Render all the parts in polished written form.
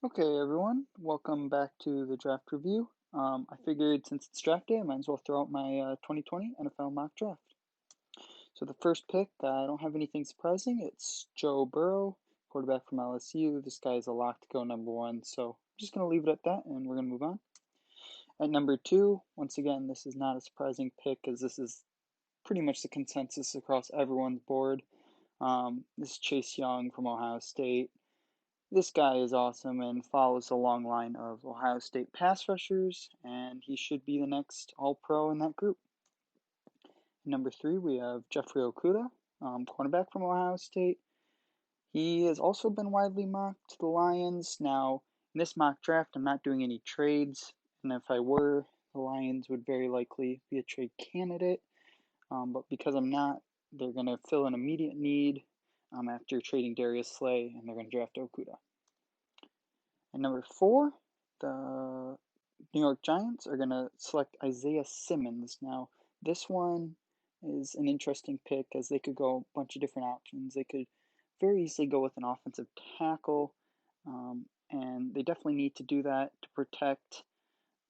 Okay, everyone, welcome back to the draft review. I figured since it's draft day, I might as well throw out my 2020 NFL mock draft. So the first pick, I don't have anything surprising. It's Joe Burrow, quarterback from LSU. This guy is a lock to go number one, so I'm just going to leave it at that, and we're going to move on. At number two, once again, this is not a surprising pick, as this is pretty much the consensus across everyone's board. This is Chase Young from Ohio State. This guy is awesome and follows a long line of Ohio State pass rushers, and he should be the next All Pro in that group. Number three, we have Jeffrey Okudah, cornerback from Ohio State. He has also been widely mocked to the Lions. Now, in this mock draft, I'm not doing any trades, and if I were, the Lions would very likely be a trade candidate. But because I'm not, they're going to fill an immediate need after trading Darius Slay, and they're going to draft Okudah. And number four, the New York Giants are going to select Isaiah Simmons. Now, this one is an interesting pick as they could go a bunch of different options. They could very easily go with an offensive tackle, and they definitely need to do that to protect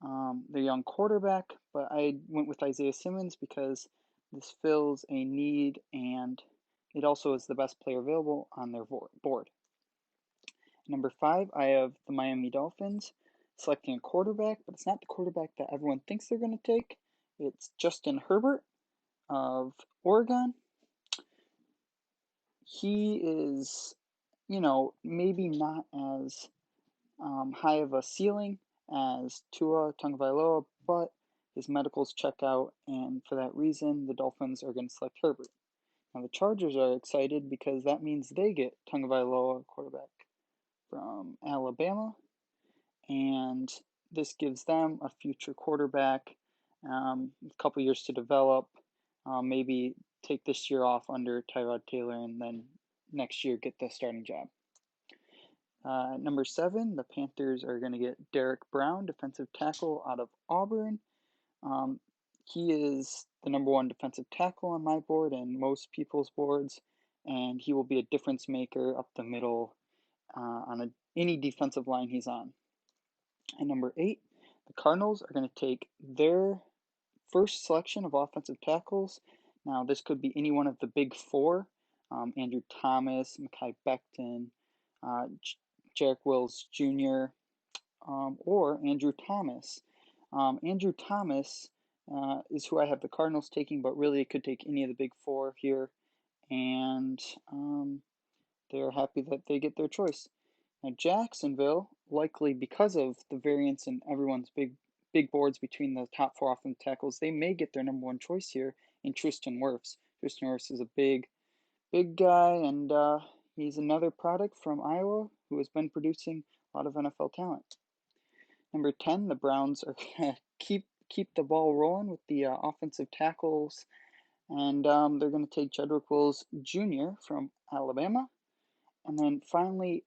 their young quarterback. But I went with Isaiah Simmons because this fills a need and it also is the best player available on their board. Number five, I have the Miami Dolphins selecting a quarterback, but it's not the quarterback that everyone thinks they're going to take. It's Justin Herbert of Oregon. He is, maybe not as high of a ceiling as Tua Tagovailoa, but his medicals check out, and for that reason, the Dolphins are going to select Herbert. Now, the Chargers are excited because that means they get Tagovailoa, quarterback from Alabama, and this gives them a future quarterback, a couple years to develop, maybe take this year off under Tyrod Taylor, and then next year get the starting job. Number seven, the Panthers are going to get Derek Brown, defensive tackle out of Auburn. Um, he is the number one defensive tackle on my board and most people's boards, and he will be a difference maker up the middle on any defensive line he's on. And number eight, the Cardinals are going to take their first selection of offensive tackles. Now, this could be any one of the big four, Andrew Thomas, Mekhi Becton, Jarek Wills Jr., or Andrew Thomas. Andrew Thomas is who I have the Cardinals taking, but really it could take any of the big four here, and they're happy that they get their choice. Now, Jacksonville, likely because of the variance in everyone's big boards between the top four offensive tackles, they may get their number one choice here in Tristan Wirfs. Tristan Wirfs is a big guy, and he's another product from Iowa who has been producing a lot of NFL talent. Number 10, the Browns are going to keep the ball rolling with the offensive tackles, and they're going to take Jedrick Wills Jr. from Alabama. And then finally,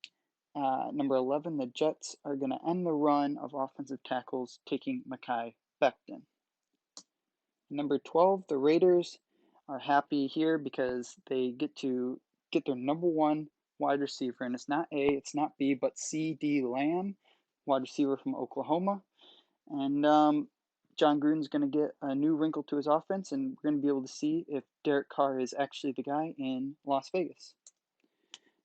number 11, the Jets are going to end the run of offensive tackles, taking Mekhi Becton. Number 12, the Raiders are happy here because they get to get their number one wide receiver, and it's not A, it's not B, but CeeDee Lamb, wide receiver from Oklahoma. And John Gruden's going to get a new wrinkle to his offense, and we're going to be able to see if Derek Carr is actually the guy in Las Vegas.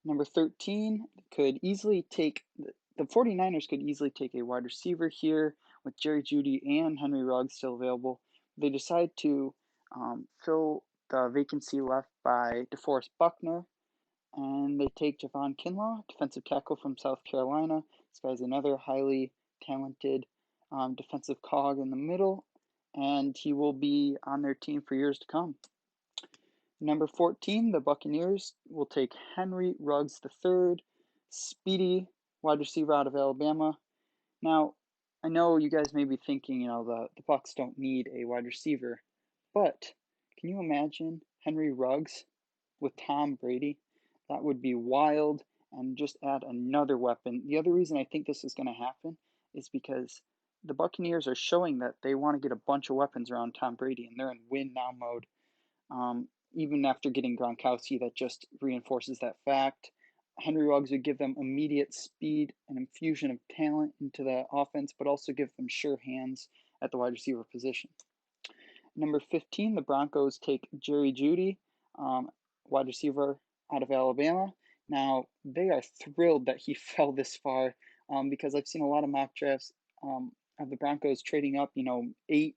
Number 13 could easily take the 49ers could easily take a wide receiver here with Jerry Jeudy and Henry Ruggs still available. They decide to fill the vacancy left by DeForest Buckner, and they take Javon Kinlaw, defensive tackle from South Carolina. This guy's another highly talented defensive cog in the middle, and he will be on their team for years to come. Number 14, the Buccaneers will take Henry Ruggs III, speedy wide receiver out of Alabama. Now, I know you guys may be thinking, the Bucs don't need a wide receiver, but can you imagine Henry Ruggs with Tom Brady? That would be wild and just add another weapon. The other reason I think this is going to happen is because the Buccaneers are showing that they want to get a bunch of weapons around Tom Brady, and they're in win now mode. Even after getting Gronkowski, that just reinforces that fact. Henry Ruggs would give them immediate speed and infusion of talent into the offense, but also give them sure hands at the wide receiver position. Number 15, the Broncos take Jerry Jeudy, wide receiver out of Alabama. Now, they are thrilled that he fell this far because I've seen a lot of mock drafts of the Broncos trading up, 8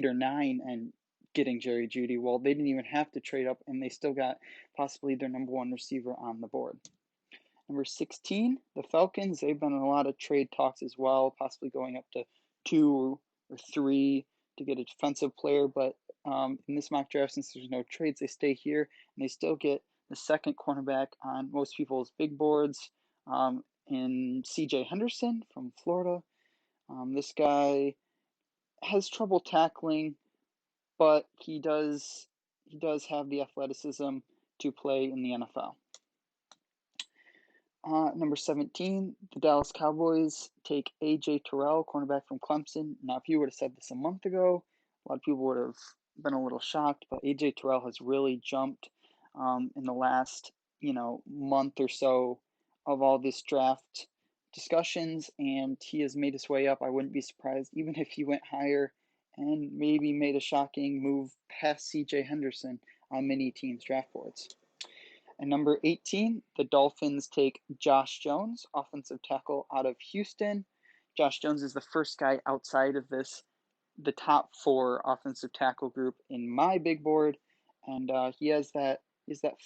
or 9 and getting Jerry Jeudy. Well, they didn't even have to trade up, and they still got possibly their number one receiver on the board. Number 16, the Falcons. They've been in a lot of trade talks as well, possibly going up to 2 or 3 to get a defensive player. But in this mock draft, since there's no trades, they stay here and they still get the second cornerback on most people's big boards in C.J. Henderson from Florida. This guy has trouble tackling, but he does have the athleticism to play in the NFL. Number 17, the Dallas Cowboys take A.J. Terrell, cornerback from Clemson. Now, if you would have said this a month ago, a lot of people would have been a little shocked, but A.J. Terrell has really jumped in the last, month or so of all this draft discussions, and he has made his way up. I wouldn't be surprised even if he went higher and maybe made a shocking move past C.J. Henderson on many teams' draft boards. And number 18, the Dolphins take Josh Jones, offensive tackle out of Houston. Josh Jones is the first guy outside of the top 4 offensive tackle group in my big board, and he has that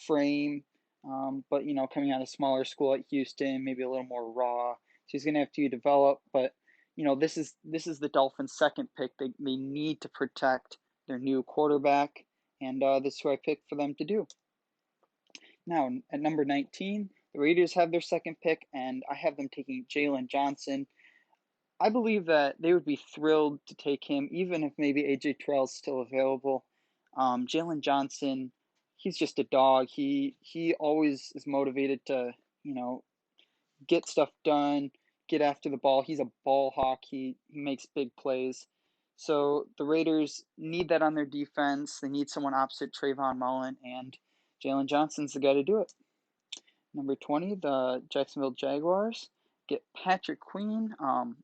frame, but coming out of smaller school at Houston, maybe a little more raw. So he's going to have to develop, but this is the Dolphins' second pick. They need to protect their new quarterback, and this is who I picked for them to do. Now, at number 19, the Raiders have their second pick, and I have them taking Jalen Johnson. I believe that they would be thrilled to take him, even if maybe A.J. Terrell is still available. Jalen Johnson, he's just a dog. He always is motivated to, get stuff done, get after the ball. He's a ball hawk. He makes big plays. So the Raiders need that on their defense. They need someone opposite Trayvon Mullen, and Jalen Johnson's the guy to do it. Number 20, the Jacksonville Jaguars get Patrick Queen,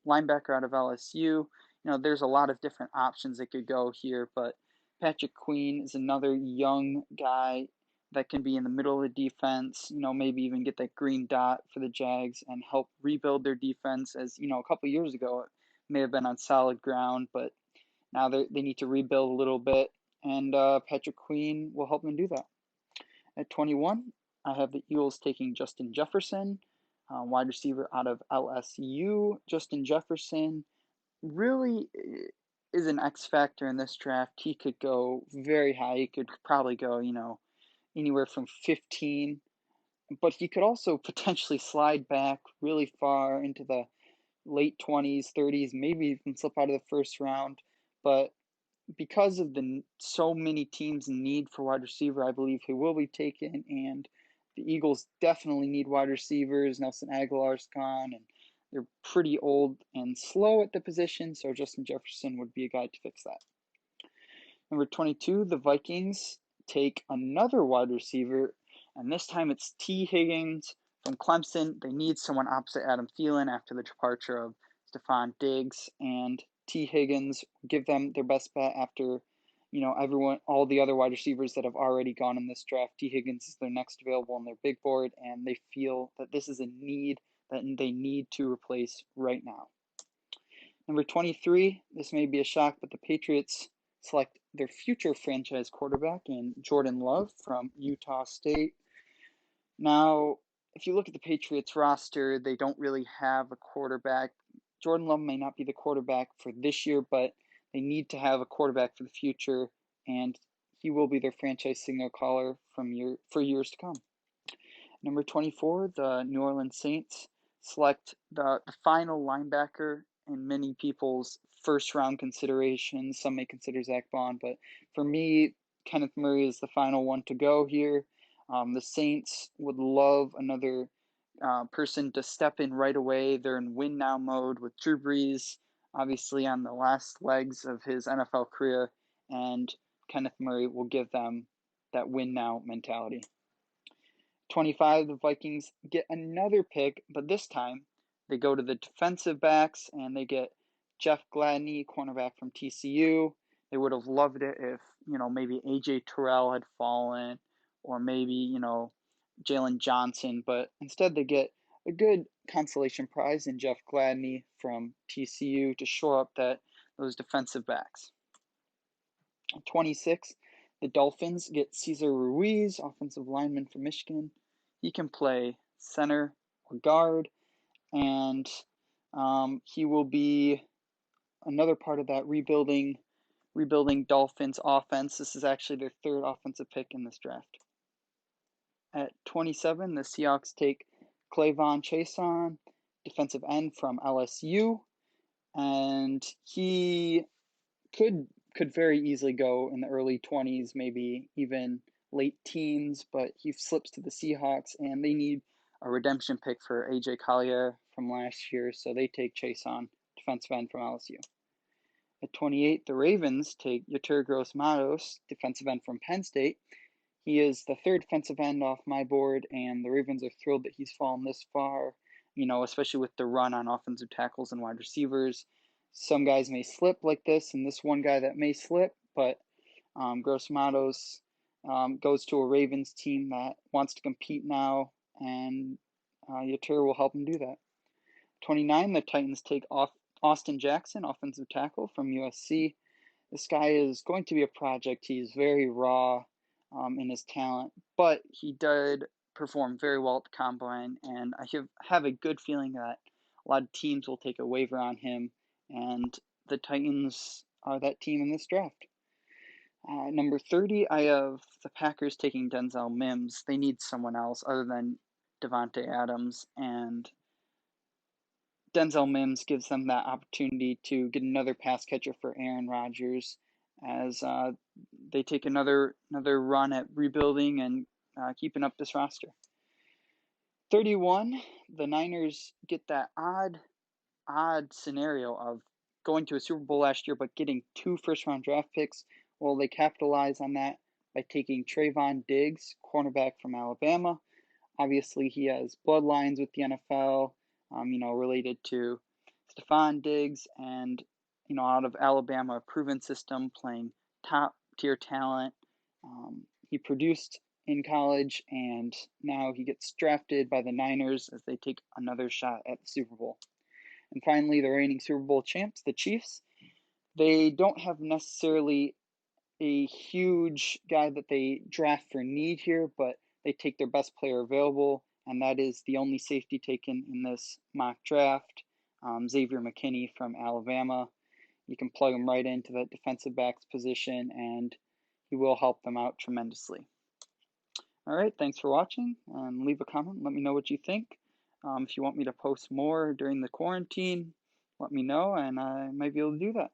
linebacker out of LSU. There's a lot of different options that could go here, but Patrick Queen is another young guy that can be in the middle of the defense, maybe even get that green dot for the Jags and help rebuild their defense. As a couple of years ago, it may have been on solid ground, but now they need to rebuild a little bit, and Patrick Queen will help them do that. At 21, I have the Eagles taking Justin Jefferson, wide receiver out of LSU. Justin Jefferson really is an X factor in this draft. He could go very high. He could probably go, anywhere from 15, but he could also potentially slide back really far into the late 20s, 30s, maybe even slip out of the first round. But because of so many teams' need for wide receiver, I believe he will be taken, and the Eagles definitely need wide receivers. Nelson Aguilar's gone, and they're pretty old and slow at the position, so Justin Jefferson would be a guy to fix that. Number 22, the Vikings take another wide receiver, and this time it's Tee Higgins from Clemson. They need someone opposite Adam Thielen after the departure of Stefon Diggs, and Tee Higgins give them their best bet after, all the other wide receivers that have already gone in this draft. Tee Higgins is their next available on their big board, and they feel that this is a need that they need to replace right now. Number 23, this may be a shock, but the Patriots select their future franchise quarterback in Jordan Love from Utah State. Now, if you look at the Patriots roster, they don't really have a quarterback. Jordan Love may not be the quarterback for this year, but they need to have a quarterback for the future, and he will be their franchise signal caller for years to come. Number 24, the New Orleans Saints select the final linebacker in many people's first round considerations. Some may consider Zach Bond, but for me, Kenneth Murray is the final one to go here. The Saints would love another person to step in right away. They're in win now mode with Drew Brees, obviously on the last legs of his NFL career, and Kenneth Murray will give them that win now mentality. 25, the Vikings get another pick, but this time they go to the defensive backs and they get Jeff Gladney, cornerback from TCU. They would have loved it if, maybe AJ Terrell had fallen or maybe, Jalen Johnson, but instead they get a good consolation prize in Jeff Gladney from TCU to shore up those defensive backs. 26, the Dolphins get Cesar Ruiz, offensive lineman from Michigan. He can play center or guard, and he will be another part of that rebuilding Dolphins offense. This is actually their third offensive pick in this draft. At 27, the Seahawks take Clavon Chaisson, defensive end from LSU, and he could very easily go in the early 20s, maybe even late teens, but he slips to the Seahawks, and they need a redemption pick for AJ Collier from last year, so they take Chaisson, defensive end from LSU. At 28, the Ravens take Yetur Gross-Matos, defensive end from Penn State. He is the third defensive end off my board, and the Ravens are thrilled that he's fallen this far, especially with the run on offensive tackles and wide receivers. Some guys may slip like this, and this one guy that may slip, but Gross-Matos goes to a Ravens team that wants to compete now, and Yetur will help him do that. 29, the Titans take off Austin Jackson, offensive tackle from USC. This guy is going to be a project. He's very raw in his talent, but he did perform very well at the combine, and I have a good feeling that a lot of teams will take a waiver on him, and the Titans are that team in this draft. Number 30, I have the Packers taking Denzel Mims. They need someone else other than Davante Adams, and Denzel Mims gives them that opportunity to get another pass catcher for Aaron Rodgers as they take another run at rebuilding and keeping up this roster. 31, the Niners get that odd scenario of going to a Super Bowl last year but getting 2 first-round draft picks. Well, they capitalize on that by taking Trayvon Diggs, cornerback from Alabama. Obviously, he has bloodlines with the NFL, related to Stephon Diggs and, out of Alabama, a proven system playing top-tier talent. He produced in college, and now he gets drafted by the Niners as they take another shot at the Super Bowl. And finally, the reigning Super Bowl champs, the Chiefs. They don't have necessarily a huge guy that they draft for need here, but they take their best player available, and that is the only safety taken in this mock draft, Xavier McKinney from Alabama. You can plug him right into that defensive backs position, and he will help them out tremendously. All right, thanks for watching. Leave a comment. Let me know what you think. If you want me to post more during the quarantine, let me know, and I might be able to do that.